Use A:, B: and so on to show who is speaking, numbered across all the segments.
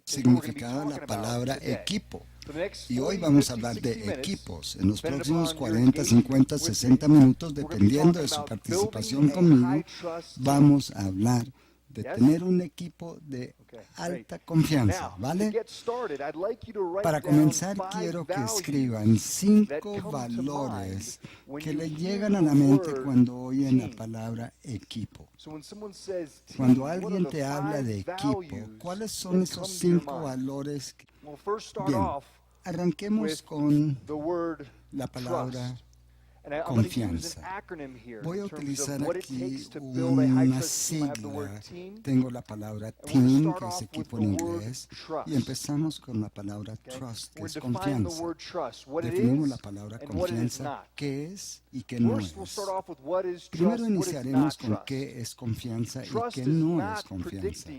A: significado de la palabra equipo. Y hoy vamos a hablar de equipos. En los próximos 40, 50, 60 minutos, dependiendo de su participación conmigo, vamos a hablar de tener un equipo de alta confianza, ¿vale? Para comenzar, quiero que escriban 5 valores que le llegan a la mente cuando oyen la palabra equipo. Cuando alguien te habla de equipo, ¿cuáles son esos 5 valores? Bien, arranquemos con la palabra confianza. Voy a utilizar aquí una sigla. Tengo la palabra team, que es equipo en inglés, y empezamos con la palabra trust, que es confianza. Definimos la palabra confianza, qué es y qué no es. Primero iniciaremos con qué es confianza y qué no es confianza.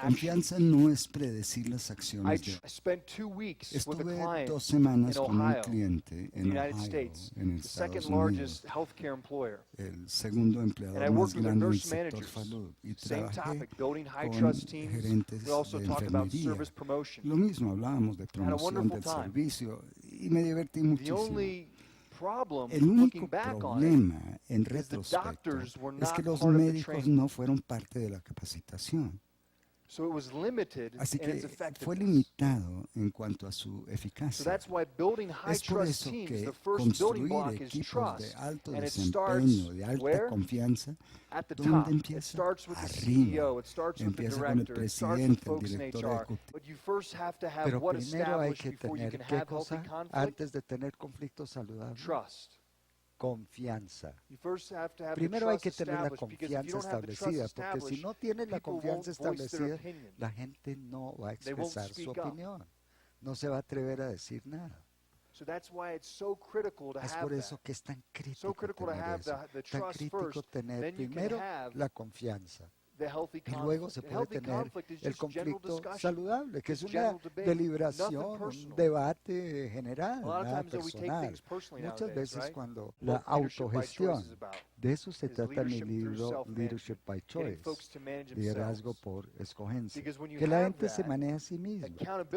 A: Confianza no es predecir las acciones de otros. Estuve 2 semanas con un cliente en Ohio, en Estados Unidos, el segundo empleador más grande del sector salud, y trabajé con gerentes de enfermería. Lo mismo, hablábamos de promoción del servicio y me divertí muchísimo. El único problema, en retrospecto, es que los médicos no fueron parte de la capacitación. Así que fue limitado en cuanto a su eficacia. Es por eso que construir equipos de alto desempeño, de alta confianza, ¿dónde empieza? Arriba. Empieza con el presidente, el director ejecutivo.
B: Pero primero hay que tener, ¿qué cosa? Antes de tener conflictos saludables. Confianza. Primero hay que tener la confianza establecida, porque si no tienes la confianza establecida, la gente no va a expresar su opinión, no se va a atrever a decir nada. Es por eso que es tan crítico tener eso, tan crítico tener primero la confianza. Y luego se puede tener el conflicto saludable, que es una deliberación, un debate general, nada personal. Muchas veces cuando la autogestión, de eso se trata en mi libro Leadership by Choice, liderazgo por escogencia, que la gente se maneja a sí misma,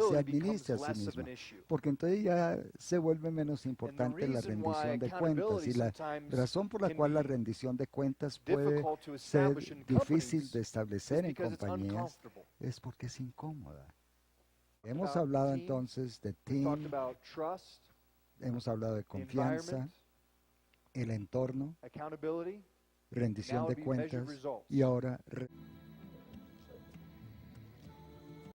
B: se administra a sí misma, porque entonces ya se vuelve menos importante la rendición de cuentas, y la razón por la cual la rendición de cuentas puede ser difícil de establecer en compañías es porque es incómoda. Hemos hablado entonces de team, hemos hablado de confianza, el entorno, rendición de cuentas y ahora